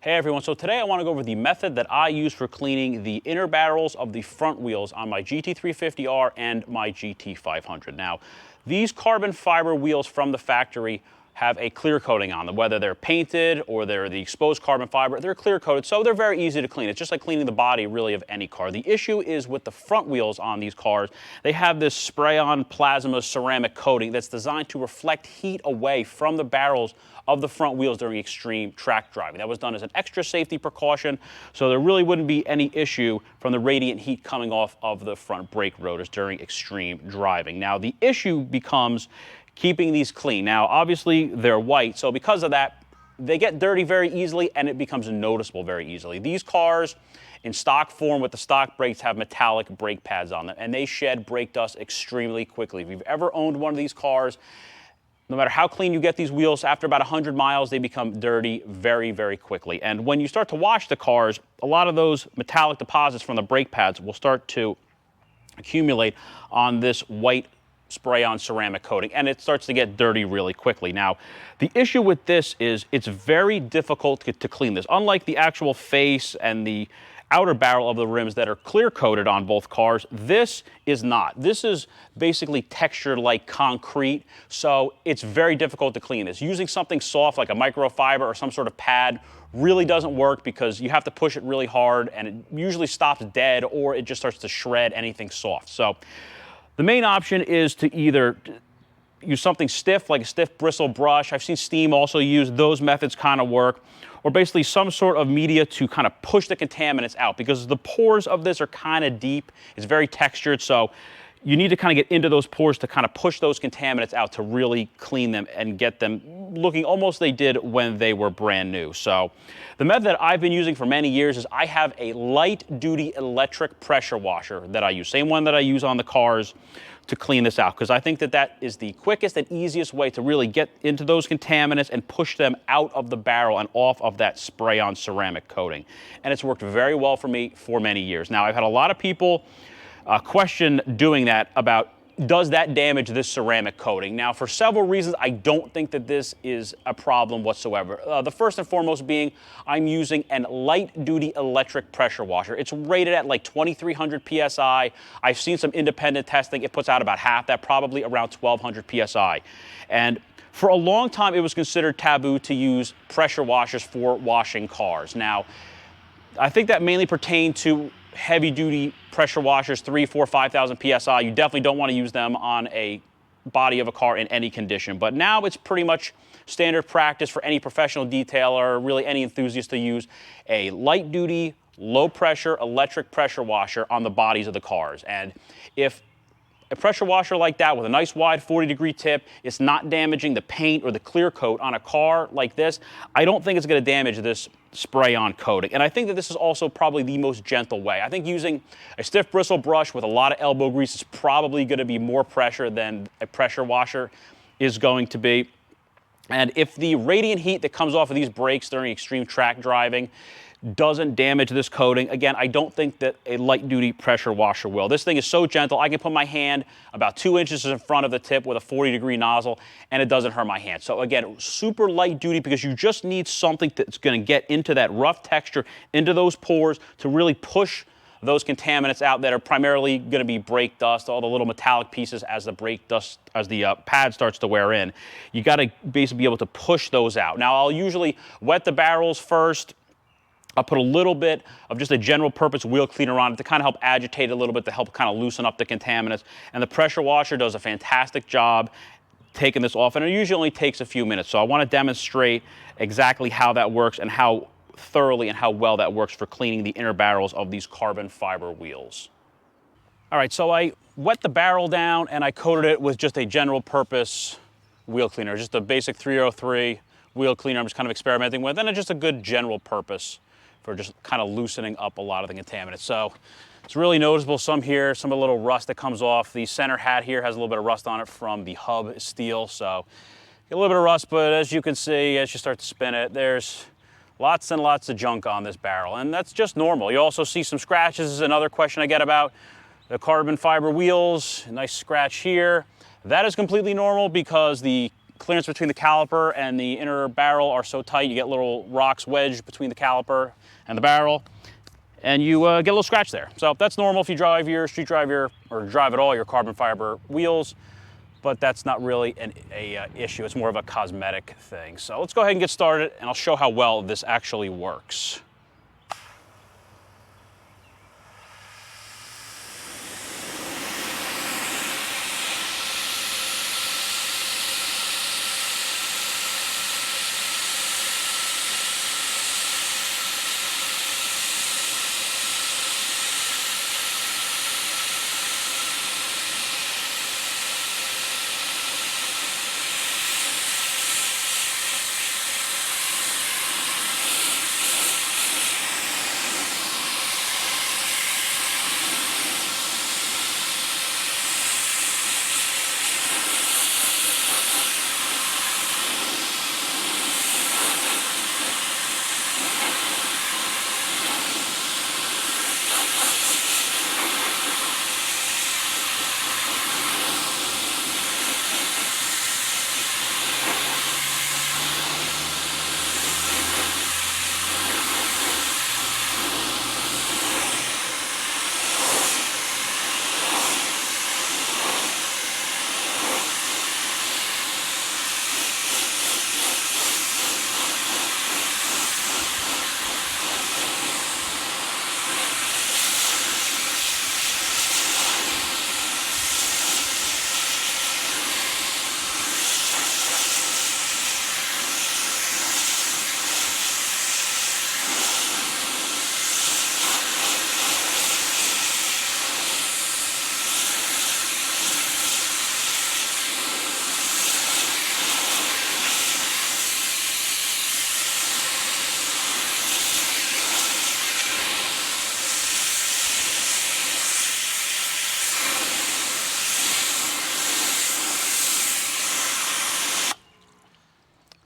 Hey everyone, so today I want to go over the method that I use for cleaning the inner barrels of the front wheels on my GT350R and my GT500. Now, these carbon fiber wheels from the factory have a clear coating on them, whether they're painted or they're the exposed carbon fiber, they're clear coated, so they're very easy to clean. It's just like cleaning the body really of any car. The issue is with the front wheels on these cars, they have this spray-on plasma ceramic coating that's designed to reflect heat away from the barrels of the front wheels during extreme track driving. That was done as an extra safety precaution, so there really wouldn't be any issue from the radiant heat coming off of the front brake rotors during extreme driving. Now, the issue becomes keeping these clean. Now, obviously, they're white, so because of that, they get dirty very easily and it becomes noticeable very easily. These cars, in stock form with the stock brakes, have metallic brake pads on them, and they shed brake dust extremely quickly. If you've ever owned one of these cars, no matter how clean you get these wheels, after about 100 miles, they become dirty very, very quickly. And when you start to wash the cars, a lot of those metallic deposits from the brake pads will start to accumulate on this white spray-on ceramic coating, and it starts to get dirty really quickly. Now, the issue with this is it's very difficult to clean this. Unlike the actual face and the outer barrel of the rims that are clear coated on both cars, this is not. This is basically textured like concrete, so it's very difficult to clean this. Using something soft like a microfiber or some sort of pad really doesn't work because you have to push it really hard and it usually stops dead or it just starts to shred anything soft. So the main option is to either use something stiff, like a stiff bristle brush. I've seen Steam also use those methods kind of work, or basically some sort of media to kind of push the contaminants out, because the pores of this are kind of deep. It's very textured, so you need to kind of get into those pores to kind of push those contaminants out to really clean them and get them looking almost they did when they were brand new. So the method that I've been using for many years is I have a light-duty electric pressure washer that I use, same one that I use on the cars, to clean this out, because I think that that is the quickest and easiest way to really get into those contaminants and push them out of the barrel and off of that spray-on ceramic coating. And it's worked very well for me for many years. Now, I've had a lot of people question doing that about, does that damage this ceramic coating? Now, for several reasons, I don't think that this is a problem whatsoever. The first and foremost being, I'm using an light-duty electric pressure washer. It's rated at like 2,300 PSI. I've seen some independent testing. It puts out about half that, probably around 1,200 PSI. And for a long time, it was considered taboo to use pressure washers for washing cars. Now, I think that mainly pertained to heavy-duty pressure washers, 3, 4, 5,000 PSI. You definitely don't want to use them on a body of a car in any condition. But now it's pretty much standard practice for any professional detailer, really any enthusiast, to use a light-duty, low-pressure electric pressure washer on the bodies of the cars. And if a pressure washer like that with a nice wide 40-degree tip, it's not damaging the paint or the clear coat on a car like this, I don't think it's going to damage this spray-on coating. And I think that this is also probably the most gentle way. I think using a stiff bristle brush with a lot of elbow grease is probably going to be more pressure than a pressure washer is going to be. And if the radiant heat that comes off of these brakes during extreme track driving doesn't damage this coating, again, I don't think that a light-duty pressure washer will. This thing is so gentle, I can put my hand about 2 inches in front of the tip with a 40-degree nozzle, and it doesn't hurt my hand. So again, super light-duty, because you just need something that's going to get into that rough texture, into those pores, to really push those contaminants out that are primarily going to be brake dust, all the little metallic pieces as the brake dust, as the pad starts to wear in. You got to basically be able to push those out. Now, I'll usually wet the barrels first. I'll put a little bit of just a general purpose wheel cleaner on it to kind of help agitate it a little bit, to help kind of loosen up the contaminants. And the pressure washer does a fantastic job taking this off, and it usually only takes a few minutes. So I want to demonstrate exactly how that works and how thoroughly and how well that works for cleaning the inner barrels of these carbon fiber wheels. All right, so I wet the barrel down and I coated it with just a general purpose wheel cleaner, just a basic 303 wheel cleaner I'm just kind of experimenting with, and it's just a good general purpose for just kind of loosening up a lot of the contaminants. So it's really noticeable, some here, some of the little rust that comes off. The center hat here has a little bit of rust on it from the hub steel, so get a little bit of rust, but as you can see, as you start to spin it, there's lots and lots of junk on this barrel, and that's just normal. You also see some scratches. This is another question I get about the carbon fiber wheels. A nice scratch here. That is completely normal because the clearance between the caliper and the inner barrel are so tight, you get little rocks wedged between the caliper and the barrel, and you get a little scratch there. So that's normal if you drive your street drive your, or drive at all, your carbon fiber wheels, but that's not really an issue. It's more of a cosmetic thing. So let's go ahead and get started, and I'll show how well this actually works.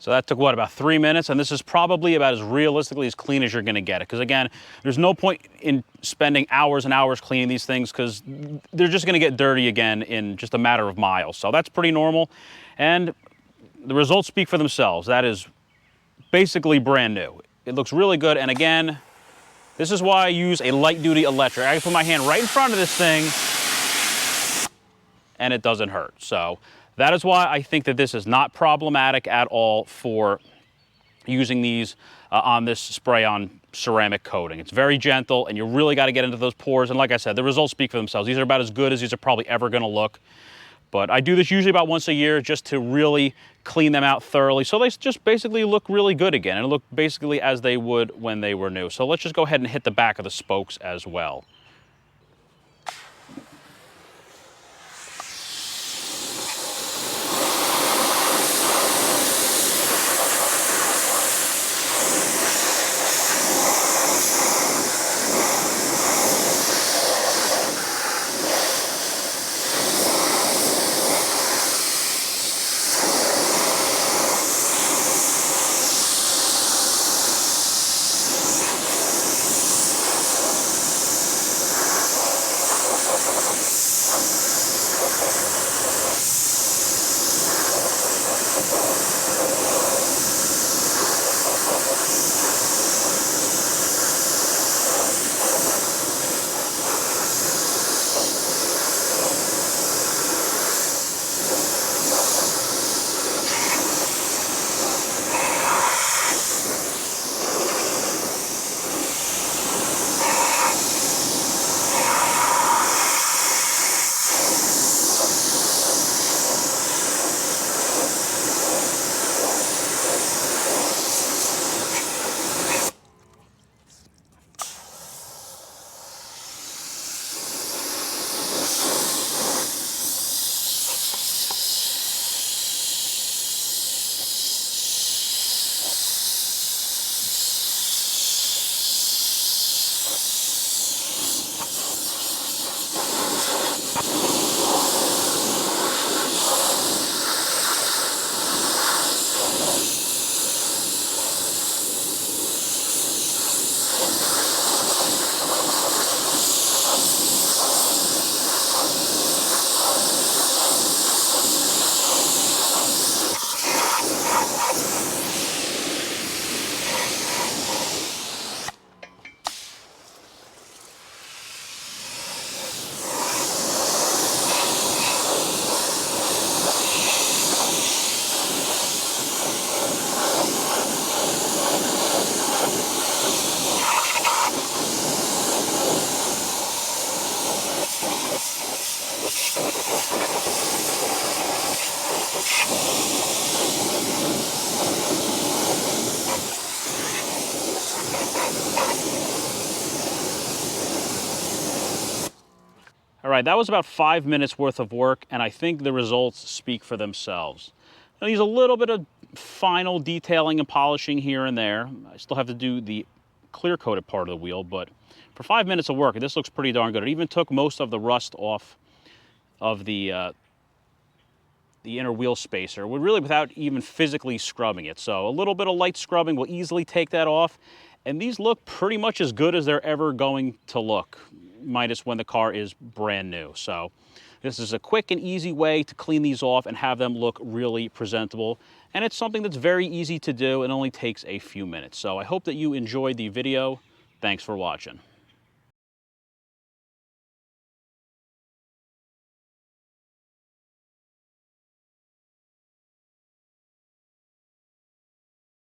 So that took, what, about 3 minutes? And this is probably about as realistically as clean as you're gonna get it. Because again, there's no point in spending hours and hours cleaning these things because they're just gonna get dirty again in just a matter of miles. So that's pretty normal. And the results speak for themselves. That is basically brand new. It looks really good. And again, this is why I use a light duty electric. I can put my hand right in front of this thing and it doesn't hurt. So that is why I think that this is not problematic at all for using these on this spray-on ceramic coating. It's very gentle, and you really got to get into those pores. And like I said, the results speak for themselves. These are about as good as these are probably ever going to look. But I do this usually about once a year just to really clean them out thoroughly. So they just basically look really good again, and look basically as they would when they were new. So let's just go ahead and hit the back of the spokes as well. All right, that was about 5 minutes worth of work, and I think the results speak for themselves. Now, there's a little bit of final detailing and polishing here and there. I still have to do the clear-coated part of the wheel, but for 5 minutes of work, this looks pretty darn good. It even took most of the rust off of the inner wheel spacer, really without even physically scrubbing it. So a little bit of light scrubbing will easily take that off, and these look pretty much as good as they're ever going to look, minus when the car is brand new. So this is a quick and easy way to clean these off and have them look really presentable. And it's something that's very easy to do and only takes a few minutes. So I hope that you enjoyed the video. Thanks for watching.